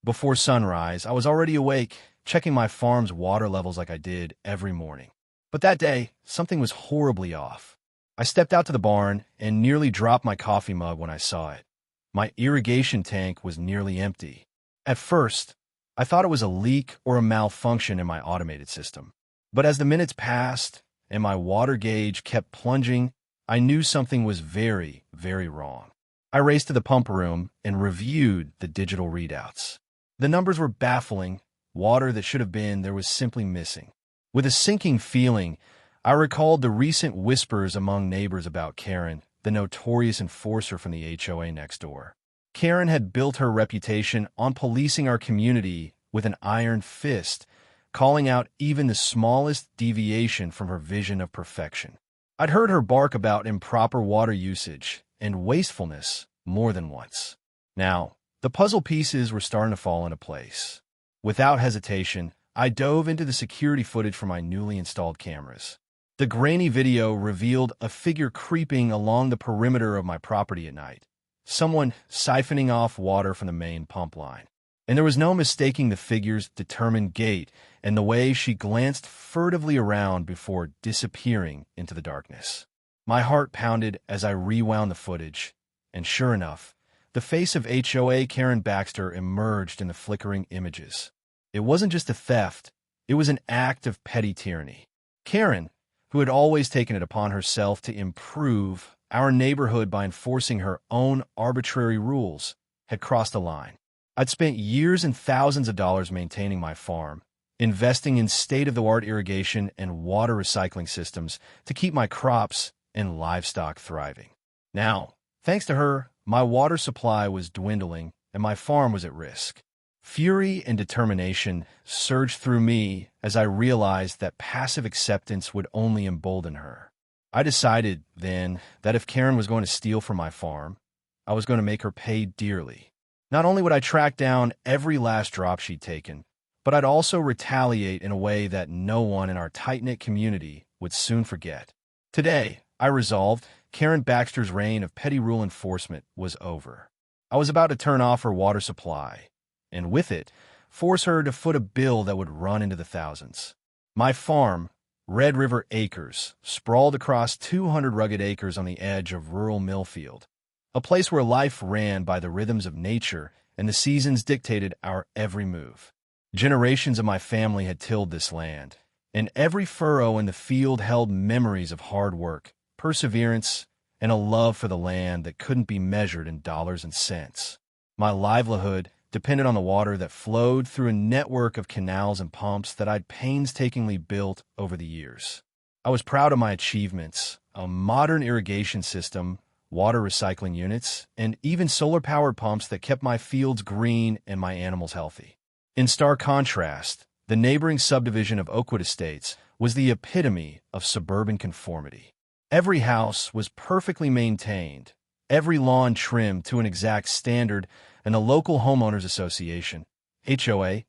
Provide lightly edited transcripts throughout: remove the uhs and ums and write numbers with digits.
Before sunrise, I was already awake, checking my farm's water levels like I did every morning. But that day, something was horribly off. I stepped out to the barn and nearly dropped my coffee mug when I saw it. My irrigation tank was nearly empty. At first, I thought it was a leak or a malfunction in my automated system. But as the minutes passed and my water gauge kept plunging, I knew something was very, very wrong. I raced to the pump room and reviewed the digital readouts. The numbers were baffling. Water that should have been there was simply missing. With a sinking feeling, I recalled the recent whispers among neighbors about Karen, the notorious enforcer from the HOA next door. Karen had built her reputation on policing our community with an iron fist, calling out even the smallest deviation from her vision of perfection. I'd heard her bark about improper water usage and wastefulness more than once. Now, the puzzle pieces were starting to fall into place. Without hesitation, I dove into the security footage from my newly installed cameras. The grainy video revealed a figure creeping along the perimeter of my property at night, someone siphoning off water from the main pump line. And there was no mistaking the figure's determined gait and the way she glanced furtively around before disappearing into the darkness. My heart pounded as I rewound the footage, and sure enough, the face of HOA Karen Baxter emerged in the flickering images. It wasn't just a theft, it was an act of petty tyranny. Karen, who had always taken it upon herself to improve our neighborhood by enforcing her own arbitrary rules, had crossed a line. I'd spent years and thousands of dollars maintaining my farm, investing in state-of-the-art irrigation and water recycling systems to keep my crops and livestock thriving. Now, thanks to her, my water supply was dwindling and my farm was at risk. Fury and determination surged through me as I realized that passive acceptance would only embolden her. I decided then that if Karen was going to steal from my farm, I was going to make her pay dearly. Not only would I track down every last drop she'd taken, but I'd also retaliate in a way that no one in our tight-knit community would soon forget. Today, I resolved, Karen Baxter's reign of petty rule enforcement was over. I was about to turn off her water supply, and with it, force her to foot a bill that would run into the thousands. My farm, Red River Acres, sprawled across 200 rugged acres on the edge of rural Millfield, a place where life ran by the rhythms of nature and the seasons dictated our every move. Generations of my family had tilled this land, and every furrow in the field held memories of hard work, perseverance, and a love for the land that couldn't be measured in dollars and cents. My livelihood depended on the water that flowed through a network of canals and pumps that I'd painstakingly built over the years. I was proud of my achievements, a modern irrigation system, water recycling units, and even solar-powered pumps that kept my fields green and my animals healthy. In stark contrast, the neighboring subdivision of Oakwood Estates was the epitome of suburban conformity. Every house was perfectly maintained, every lawn trimmed to an exact standard, and the local homeowners association, HOA,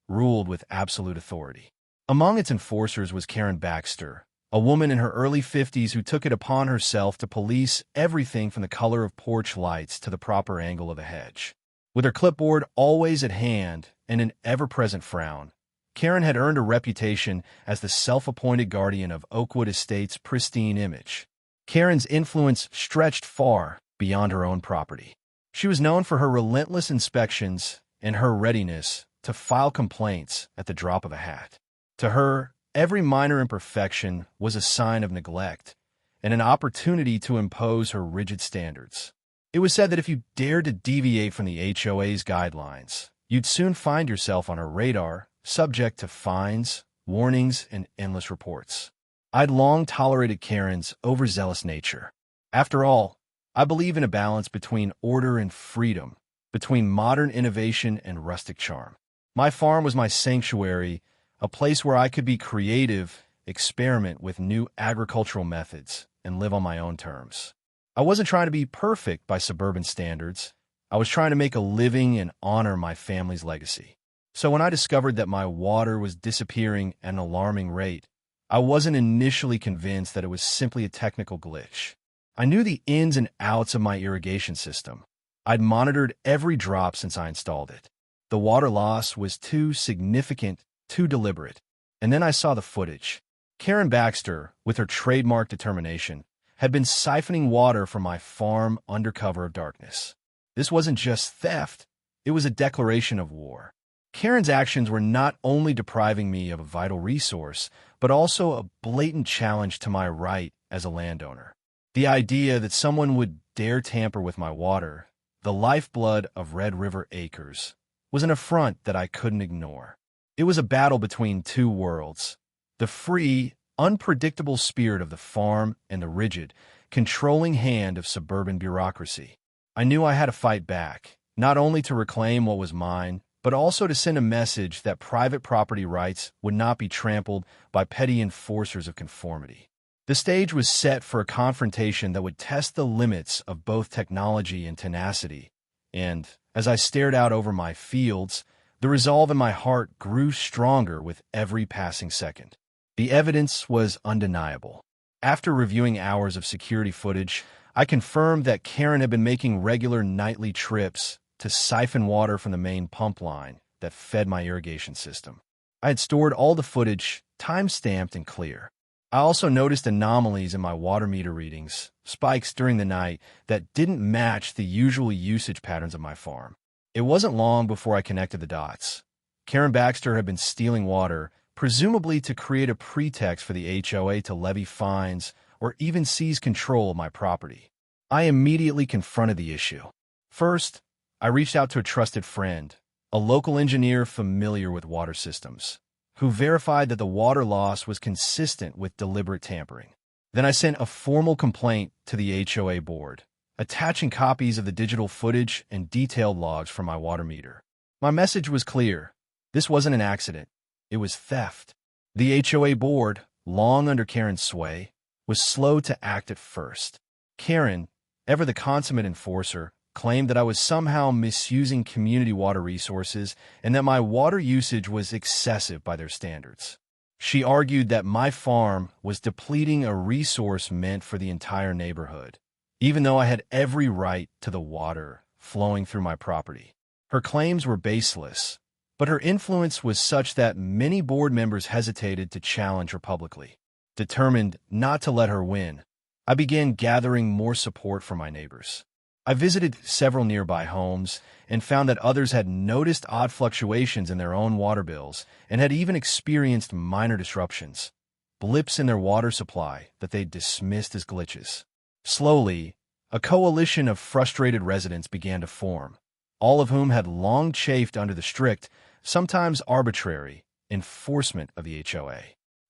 ruled with absolute authority. Among its enforcers was Karen Baxter, a woman in her early 50s who took it upon herself to police everything from the color of porch lights to the proper angle of a hedge. With her clipboard always at hand and an ever-present frown, Karen had earned a reputation as the self-appointed guardian of Oakwood Estate's pristine image. Karen's influence stretched far beyond her own property. She was known for her relentless inspections and her readiness to file complaints at the drop of a hat. To her, every minor imperfection was a sign of neglect and an opportunity to impose her rigid standards. It was said that if you dared to deviate from the HOA's guidelines, you'd soon find yourself on her radar, subject to fines, warnings, and endless reports. I'd long tolerated Karen's overzealous nature. After all, I believe in a balance between order and freedom, between modern innovation and rustic charm. My farm was my sanctuary, a place where I could be creative, experiment with new agricultural methods, and live on my own terms. I wasn't trying to be perfect by suburban standards. I was trying to make a living and honor my family's legacy. So when I discovered that my water was disappearing at an alarming rate, I wasn't initially convinced that it was simply a technical glitch. I knew the ins and outs of my irrigation system. I'd monitored every drop since I installed it. The water loss was too significant, too deliberate. And then I saw the footage. Karen Baxter, with her trademark determination, had been siphoning water from my farm under cover of darkness. This wasn't just theft, it was a declaration of war. Karen's actions were not only depriving me of a vital resource, but also a blatant challenge to my right as a landowner. The idea that someone would dare tamper with my water, the lifeblood of Red River acres, was an affront that I couldn't ignore. It was a battle between two worlds: the free, unpredictable spirit of the farm and the rigid, controlling hand of suburban bureaucracy. I knew I had to fight back, not only to reclaim what was mine, but also to send a message that private property rights would not be trampled by petty enforcers of conformity. The stage was set for a confrontation that would test the limits of both technology and tenacity, and, as I stared out over my fields, the resolve in my heart grew stronger with every passing second. The evidence was undeniable. After reviewing hours of security footage, I confirmed that Karen had been making regular nightly trips to siphon water from the main pump line that fed my irrigation system. I had stored all the footage, time-stamped and clear. I also noticed anomalies in my water meter readings, spikes during the night that didn't match the usual usage patterns of my farm. It wasn't long before I connected the dots. Karen Baxter had been stealing water, presumably to create a pretext for the HOA to levy fines or even seize control of my property. I immediately confronted the issue. First, I reached out to a trusted friend, a local engineer familiar with water systems, who verified that the water loss was consistent with deliberate tampering. Then I sent a formal complaint to the HOA board, attaching copies of the digital footage and detailed logs from my water meter. My message was clear. This wasn't an accident. It was theft. The HOA board, long under Karen's sway, was slow to act at first. Karen, ever the consummate enforcer, claimed that I was somehow misusing community water resources and that my water usage was excessive by their standards. She argued that my farm was depleting a resource meant for the entire neighborhood, even though I had every right to the water flowing through my property. Her claims were baseless, but her influence was such that many board members hesitated to challenge her publicly. Determined not to let her win, I began gathering more support from my neighbors. I visited several nearby homes and found that others had noticed odd fluctuations in their own water bills and had even experienced minor disruptions, blips in their water supply that they dismissed as glitches. Slowly, a coalition of frustrated residents began to form, all of whom had long chafed under the strict, sometimes arbitrary, enforcement of the HOA.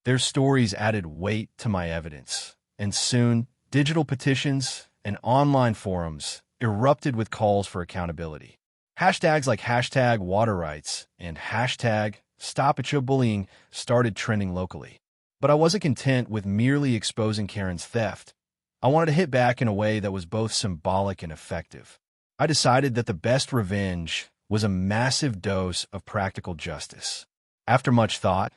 Their stories added weight to my evidence, and soon, digital petitions and online forums erupted with calls for accountability. Hashtags like #WaterRights and #StopItYoBullying started trending locally. But I wasn't content with merely exposing Karen's theft. I wanted to hit back in a way that was both symbolic and effective. I decided that the best revenge was a massive dose of practical justice. After much thought,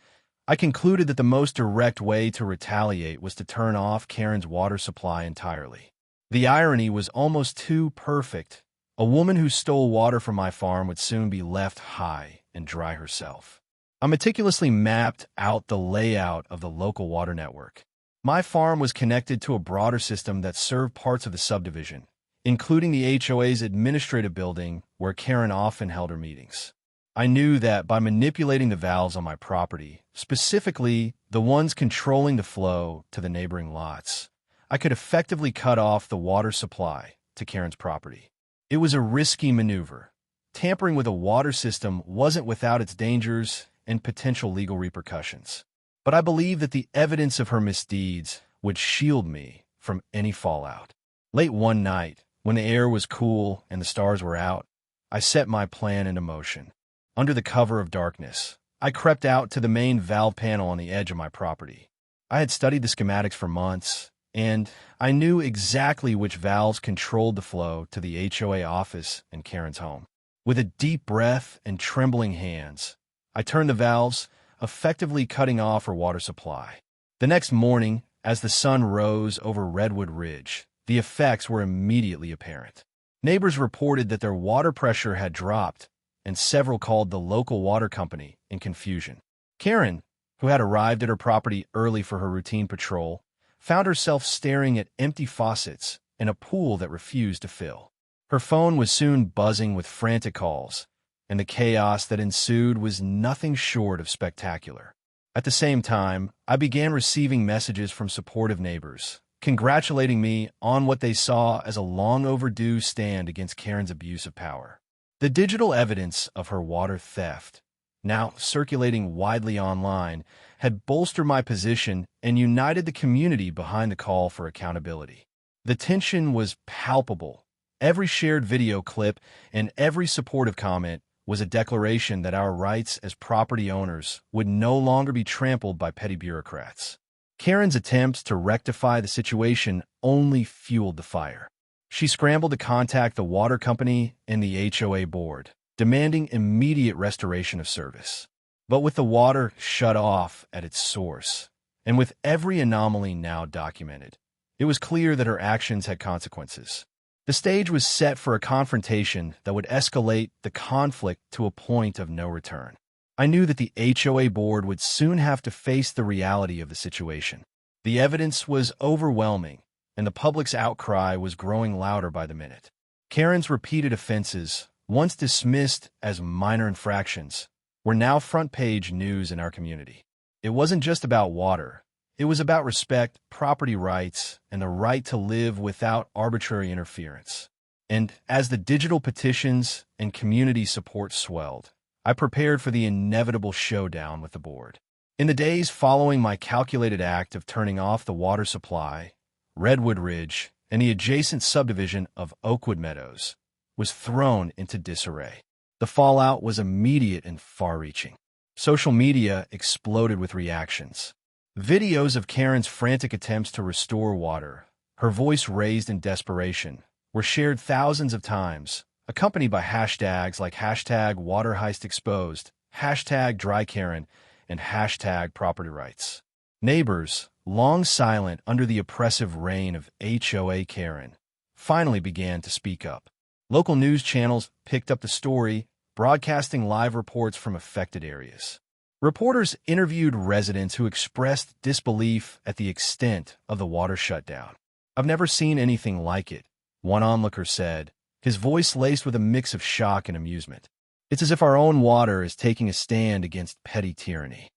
I concluded that the most direct way to retaliate was to turn off Karen's water supply entirely. The irony was almost too perfect. A woman who stole water from my farm would soon be left high and dry herself. I meticulously mapped out the layout of the local water network. My farm was connected to a broader system that served parts of the subdivision, including the HOA's administrative building where Karen often held her meetings. I knew that by manipulating the valves on my property, specifically the ones controlling the flow to the neighboring lots, I could effectively cut off the water supply to Karen's property. It was a risky maneuver. Tampering with a water system wasn't without its dangers and potential legal repercussions. But I believed that the evidence of her misdeeds would shield me from any fallout. Late one night, when the air was cool and the stars were out, I set my plan into motion. Under the cover of darkness, I crept out to the main valve panel on the edge of my property. I had studied the schematics for months, and I knew exactly which valves controlled the flow to the HOA office and Karen's home. With a deep breath and trembling hands, I turned the valves, effectively cutting off her water supply. The next morning, as the sun rose over Redwood Ridge, the effects were immediately apparent. Neighbors reported that their water pressure had dropped, and several called the local water company in confusion. Karen, who had arrived at her property early for her routine patrol, found herself staring at empty faucets in a pool that refused to fill. Her phone was soon buzzing with frantic calls, and the chaos that ensued was nothing short of spectacular. At the same time, I began receiving messages from supportive neighbors, congratulating me on what they saw as a long-overdue stand against Karen's abuse of power. The digital evidence of her water theft, now circulating widely online, had bolstered my position and united the community behind the call for accountability. The tension was palpable. Every shared video clip and every supportive comment was a declaration that our rights as property owners would no longer be trampled by petty bureaucrats. Karen's attempts to rectify the situation only fueled the fire. She scrambled to contact the water company and the HOA board, demanding immediate restoration of service. But with the water shut off at its source, and with every anomaly now documented, it was clear that her actions had consequences. The stage was set for a confrontation that would escalate the conflict to a point of no return. I knew that the HOA board would soon have to face the reality of the situation. The evidence was overwhelming, and the public's outcry was growing louder by the minute. Karen's repeated offenses, once dismissed as minor infractions, were now front-page news in our community. It wasn't just about water. It was about respect, property rights, and the right to live without arbitrary interference. And as the digital petitions and community support swelled, I prepared for the inevitable showdown with the board. In the days following my calculated act of turning off the water supply, Redwood Ridge and the adjacent subdivision of Oakwood Meadows was thrown into disarray. The fallout was immediate and far-reaching. Social media exploded with reactions. Videos of Karen's frantic attempts to restore water, her voice raised in desperation, were shared thousands of times, accompanied by hashtags like #WaterHeistExposed, #DryKaren, and #PropertyRights. Neighbors, long silent under the oppressive reign of HOA Karen, finally began to speak up. Local news channels picked up the story, broadcasting live reports from affected areas. Reporters interviewed residents who expressed disbelief at the extent of the water shutdown. "I've never seen anything like it," one onlooker said, his voice laced with a mix of shock and amusement. "It's as if our own water is taking a stand against petty tyranny."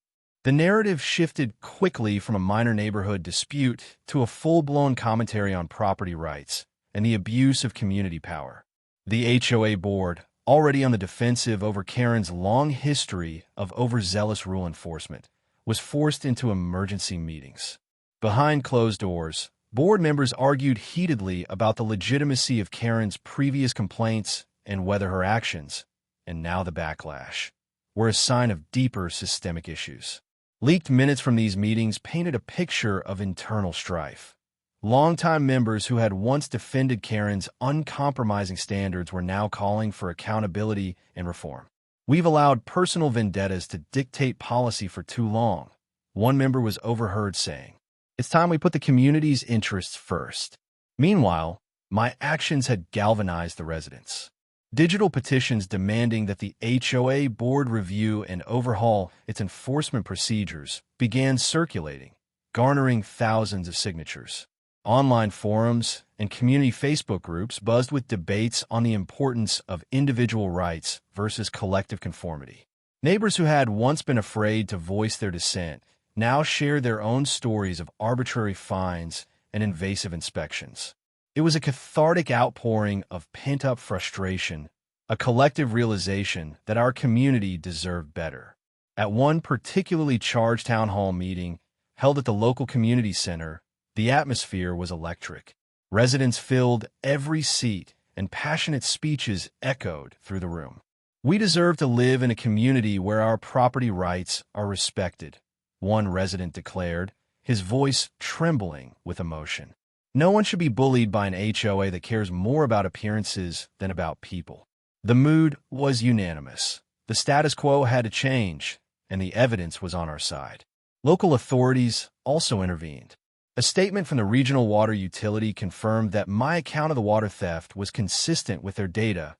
The narrative shifted quickly from a minor neighborhood dispute to a full-blown commentary on property rights and the abuse of community power. The HOA board, already on the defensive over Karen's long history of overzealous rule enforcement, was forced into emergency meetings. Behind closed doors, board members argued heatedly about the legitimacy of Karen's previous complaints and whether her actions, and now the backlash, were a sign of deeper systemic issues. Leaked minutes from these meetings painted a picture of internal strife. Longtime members who had once defended Karen's uncompromising standards were now calling for accountability and reform. "We've allowed personal vendettas to dictate policy for too long," one member was overheard saying. "It's time we put the community's interests first." Meanwhile, my actions had galvanized the residents. Digital petitions demanding that the HOA board review and overhaul its enforcement procedures began circulating, garnering thousands of signatures. Online forums and community Facebook groups buzzed with debates on the importance of individual rights versus collective conformity. Neighbors who had once been afraid to voice their dissent now shared their own stories of arbitrary fines and invasive inspections. It was a cathartic outpouring of pent-up frustration, a collective realization that our community deserved better. At one particularly charged town hall meeting held at the local community center, the atmosphere was electric. Residents filled every seat, and passionate speeches echoed through the room. "We deserve to live in a community where our property rights are respected," one resident declared, his voice trembling with emotion. "No one should be bullied by an HOA that cares more about appearances than about people." The mood was unanimous. The status quo had to change, and the evidence was on our side. Local authorities also intervened. A statement from the regional water utility confirmed that my account of the water theft was consistent with their data,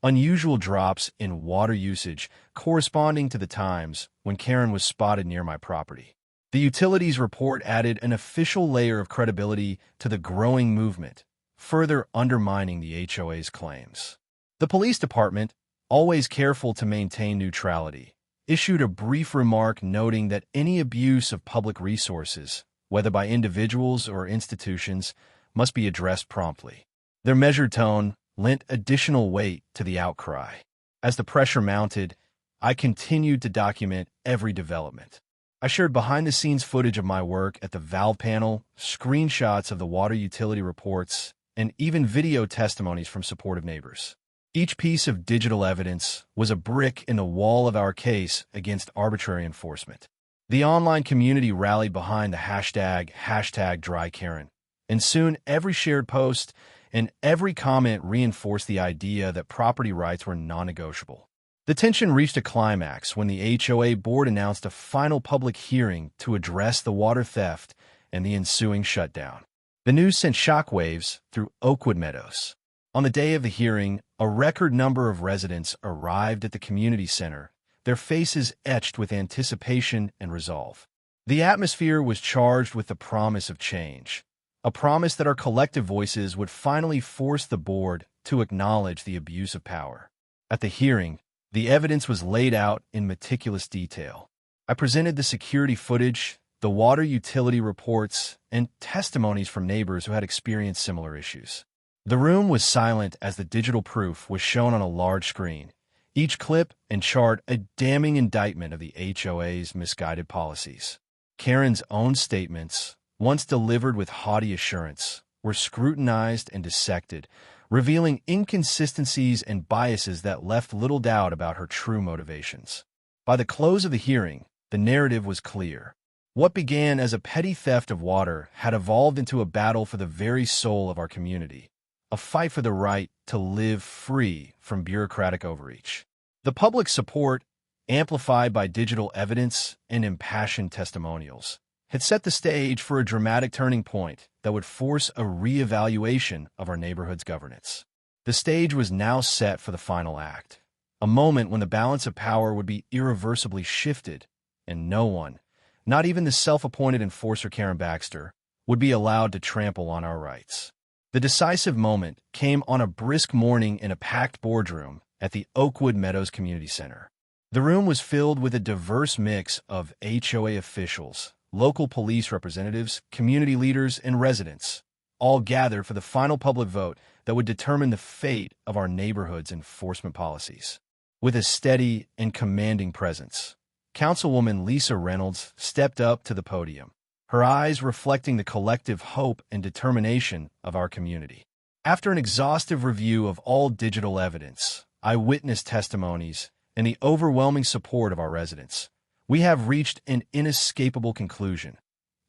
unusual drops in water usage corresponding to the times when Karen was spotted near my property. The utilities report added an official layer of credibility to the growing movement, further undermining the HOA's claims. The police department, always careful to maintain neutrality, issued a brief remark noting that any abuse of public resources, whether by individuals or institutions, must be addressed promptly. Their measured tone lent additional weight to the outcry. As the pressure mounted, I continued to document every development. I shared behind-the-scenes footage of my work at the valve panel, screenshots of the water utility reports, and even video testimonies from supportive neighbors. Each piece of digital evidence was a brick in the wall of our case against arbitrary enforcement. The online community rallied behind the hashtag #DryKaren, and soon every shared post and every comment reinforced the idea that property rights were non-negotiable. The tension reached a climax when the HOA board announced a final public hearing to address the water theft and the ensuing shutdown. The news sent shockwaves through Oakwood Meadows. On the day of the hearing, a record number of residents arrived at the community center, their faces etched with anticipation and resolve. The atmosphere was charged with the promise of change, a promise that our collective voices would finally force the board to acknowledge the abuse of power. At the hearing, the evidence was laid out in meticulous detail. I presented the security footage, the water utility reports, and testimonies from neighbors who had experienced similar issues. The room was silent as the digital proof was shown on a large screen, each clip and chart a damning indictment of the HOA's misguided policies. Karen's own statements, once delivered with haughty assurance, were scrutinized and dissected, revealing inconsistencies and biases that left little doubt about her true motivations. By the close of the hearing, the narrative was clear. What began as a petty theft of water had evolved into a battle for the very soul of our community, a fight for the right to live free from bureaucratic overreach. The public support, amplified by digital evidence and impassioned testimonials, had set the stage for a dramatic turning point that would force a re-evaluation of our neighborhood's governance. The stage was now set for the final act, a moment when the balance of power would be irreversibly shifted, and no one, not even the self-appointed enforcer Karen Baxter, would be allowed to trample on our rights. The decisive moment came on a brisk morning in a packed boardroom at the Oakwood Meadows Community Center. The room was filled with a diverse mix of HOA officials, local police representatives, community leaders, and residents, all gathered for the final public vote that would determine the fate of our neighborhood's enforcement policies. With a steady and commanding presence, Councilwoman Lisa Reynolds stepped up to the podium, her eyes reflecting the collective hope and determination of our community. After an exhaustive review of all digital evidence, eyewitness testimonies, and the overwhelming support of our residents, we have reached an inescapable conclusion.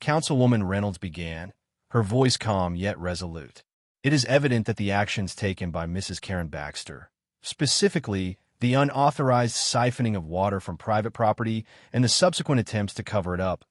Councilwoman Reynolds began, her voice calm yet resolute. It is evident that the actions taken by Mrs. Karen Baxter, specifically the unauthorized siphoning of water from private property and the subsequent attempts to cover it up,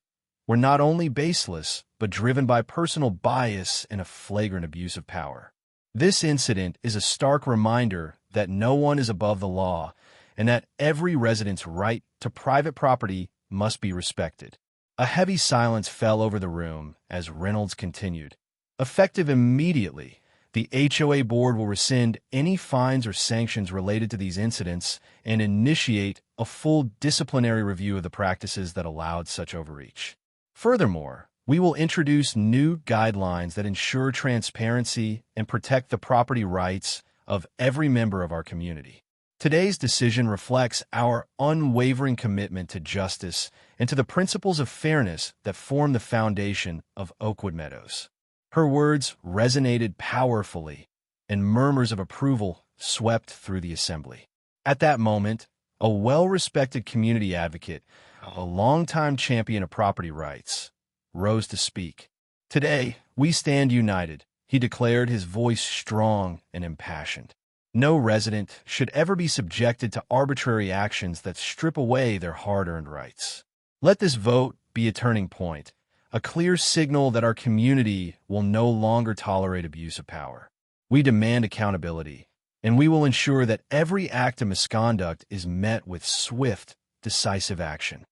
were not only baseless, but driven by personal bias and a flagrant abuse of power. This incident is a stark reminder that no one is above the law and that every resident's right to private property must be respected. A heavy silence fell over the room as Reynolds continued. Effective immediately, the HOA board will rescind any fines or sanctions related to these incidents and initiate a full disciplinary review of the practices that allowed such overreach. Furthermore, we will introduce new guidelines that ensure transparency and protect the property rights of every member of our community. Today's decision reflects our unwavering commitment to justice and to the principles of fairness that form the foundation of Oakwood Meadows. Her words resonated powerfully, and murmurs of approval swept through the assembly. At that moment, a well-respected community advocate, a longtime champion of property rights, rose to speak. "Today, we stand united," he declared, his voice strong and impassioned. "No resident should ever be subjected to arbitrary actions that strip away their hard-earned rights. Let this vote be a turning point, a clear signal that our community will no longer tolerate abuse of power. We demand accountability, and we will ensure that every act of misconduct is met with swift, decisive action.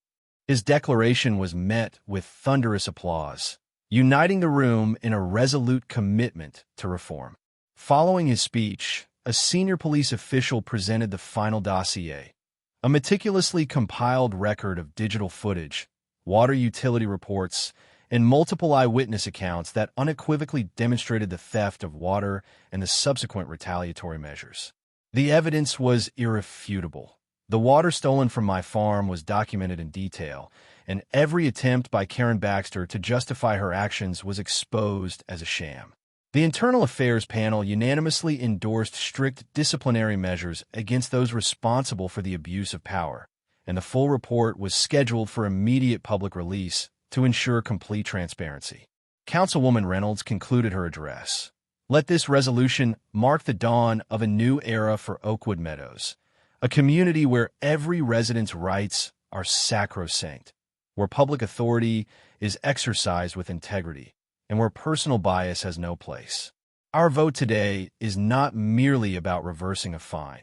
His declaration was met with thunderous applause, uniting the room in a resolute commitment to reform. Following his speech, a senior police official presented the final dossier, a meticulously compiled record of digital footage, water utility reports, and multiple eyewitness accounts that unequivocally demonstrated the theft of water and the subsequent retaliatory measures. The evidence was irrefutable. The water stolen from my farm was documented in detail, and every attempt by Karen Baxter to justify her actions was exposed as a sham. The Internal Affairs Panel unanimously endorsed strict disciplinary measures against those responsible for the abuse of power, and the full report was scheduled for immediate public release to ensure complete transparency. Councilwoman Reynolds concluded her address. Let this resolution mark the dawn of a new era for Oakwood Meadows, a community where every resident's rights are sacrosanct, where public authority is exercised with integrity, and where personal bias has no place. Our vote today is not merely about reversing a fine.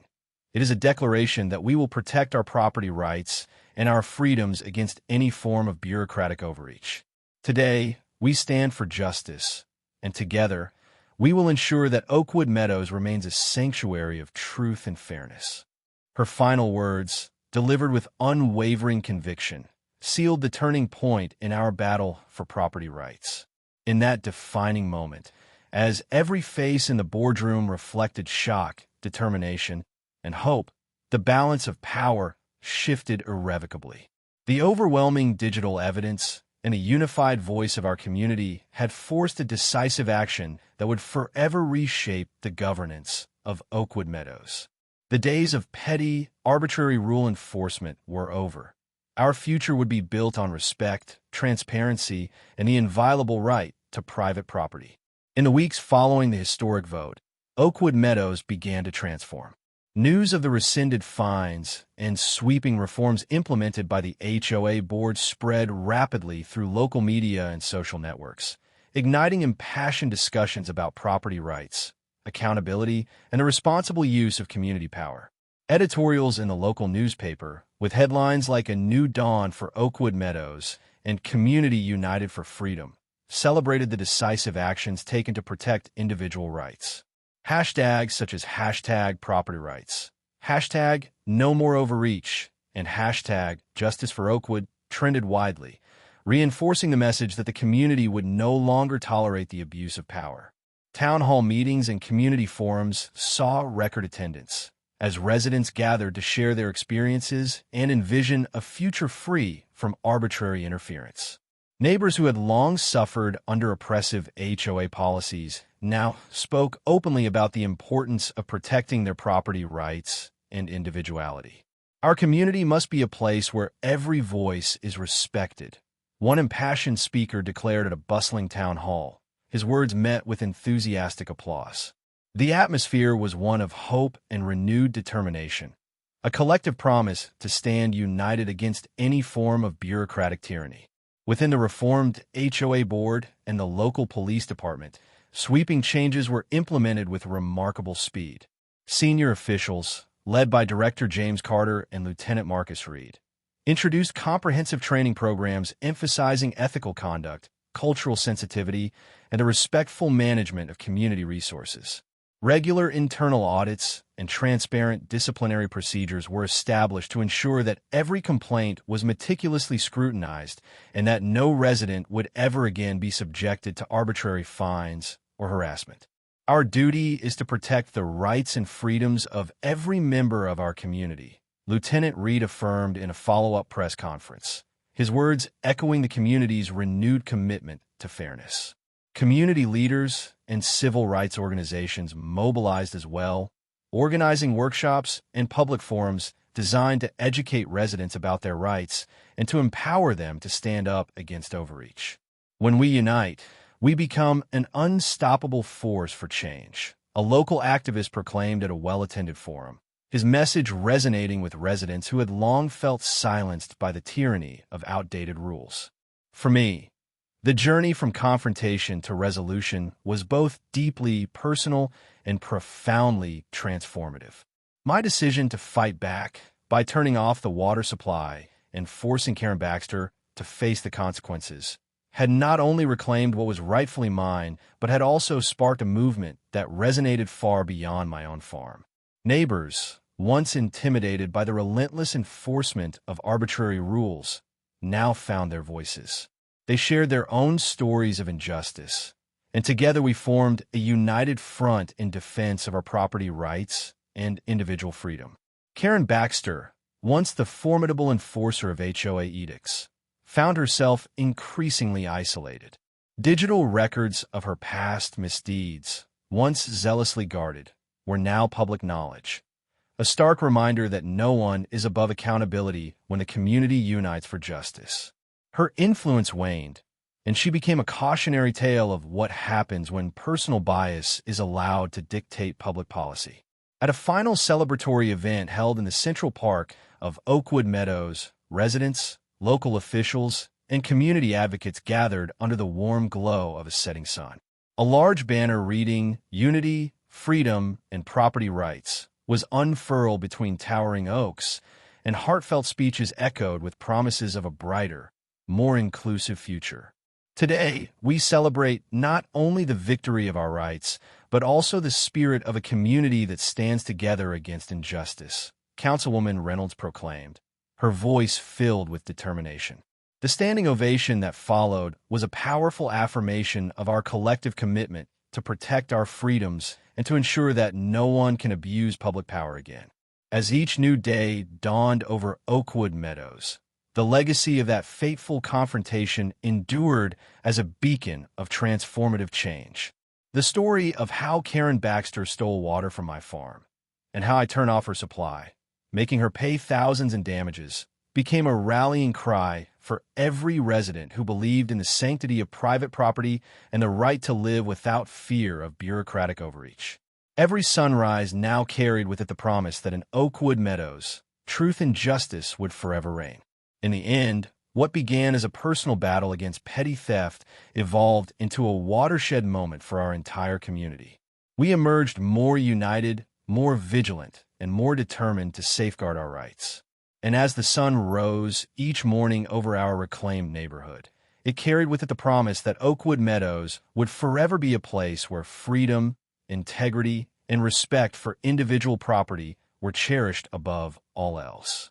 It is a declaration that we will protect our property rights and our freedoms against any form of bureaucratic overreach. Today, we stand for justice, and together, we will ensure that Oakwood Meadows remains a sanctuary of truth and fairness. Her final words, delivered with unwavering conviction, sealed the turning point in our battle for property rights. In that defining moment, as every face in the boardroom reflected shock, determination, and hope, the balance of power shifted irrevocably. The overwhelming digital evidence and a unified voice of our community had forced a decisive action that would forever reshape the governance of Oakwood Meadows. The days of petty, arbitrary rule enforcement were over. Our future would be built on respect, transparency, and the inviolable right to private property. In the weeks following the historic vote, Oakwood Meadows began to transform. News of the rescinded fines and sweeping reforms implemented by the HOA board spread rapidly through local media and social networks, igniting impassioned discussions about property rights, accountability, and the responsible use of community power. Editorials in the local newspaper, with headlines like "A New Dawn for Oakwood Meadows" and "Community United for Freedom," celebrated the decisive actions taken to protect individual rights. Hashtags such as #PropertyRights, #NoMoreOverreach, and #JusticeForOakwood trended widely, reinforcing the message that the community would no longer tolerate the abuse of power. Town hall meetings and community forums saw record attendance, as residents gathered to share their experiences and envision a future free from arbitrary interference. Neighbors who had long suffered under oppressive HOA policies now spoke openly about the importance of protecting their property rights and individuality. Our community must be a place where every voice is respected. One impassioned speaker declared at a bustling town hall. His words met with enthusiastic applause. The atmosphere was one of hope and renewed determination, a collective promise to stand united against any form of bureaucratic tyranny. Within the reformed HOA board and the local police department, sweeping changes were implemented with remarkable speed. Senior officials, led by Director James Carter and Lieutenant Marcus Reed, introduced comprehensive training programs emphasizing ethical conduct, cultural sensitivity, and the respectful management of community resources. Regular internal audits and transparent disciplinary procedures were established to ensure that every complaint was meticulously scrutinized and that no resident would ever again be subjected to arbitrary fines or harassment. Our duty is to protect the rights and freedoms of every member of our community, Lieutenant Reed affirmed in a follow-up press conference, his words echoing the community's renewed commitment to fairness. Community leaders and civil rights organizations mobilized as well, organizing workshops and public forums designed to educate residents about their rights and to empower them to stand up against overreach. When we unite, we become an unstoppable force for change, a local activist proclaimed at a well-attended forum, his message resonating with residents who had long felt silenced by the tyranny of outdated rules. For me, The journey from confrontation to resolution was both deeply personal and profoundly transformative. My decision to fight back by turning off the water supply and forcing Karen Baxter to face the consequences had not only reclaimed what was rightfully mine, but had also sparked a movement that resonated far beyond my own farm. Neighbors, once intimidated by the relentless enforcement of arbitrary rules, now found their voices. They shared their own stories of injustice, and together we formed a united front in defense of our property rights and individual freedom. Karen Baxter, once the formidable enforcer of HOA edicts, found herself increasingly isolated. Digital records of her past misdeeds, once zealously guarded, were now public knowledge, a stark reminder that no one is above accountability when the community unites for justice. Her influence waned, and she became a cautionary tale of what happens when personal bias is allowed to dictate public policy. At a final celebratory event held in the Central Park of Oakwood Meadows, residents, local officials, and community advocates gathered under the warm glow of a setting sun. A large banner reading "Unity, Freedom, and Property Rights" was unfurled between towering oaks, and heartfelt speeches echoed with promises of a brighter, more inclusive future. Today, we celebrate not only the victory of our rights, but also the spirit of a community that stands together against injustice, Councilwoman Reynolds proclaimed, her voice filled with determination. The standing ovation that followed was a powerful affirmation of our collective commitment to protect our freedoms and to ensure that no one can abuse public power again. As each new day dawned over Oakwood Meadows, the legacy of that fateful confrontation endured as a beacon of transformative change. The story of how Karen Baxter stole water from my farm and how I turned off her supply, making her pay thousands in damages, became a rallying cry for every resident who believed in the sanctity of private property and the right to live without fear of bureaucratic overreach. Every sunrise now carried with it the promise that in Oakwood Meadows, truth and justice would forever reign. In the end, what began as a personal battle against petty theft evolved into a watershed moment for our entire community. We emerged more united, more vigilant, and more determined to safeguard our rights. And as the sun rose each morning over our reclaimed neighborhood, it carried with it the promise that Oakwood Meadows would forever be a place where freedom, integrity, and respect for individual property were cherished above all else.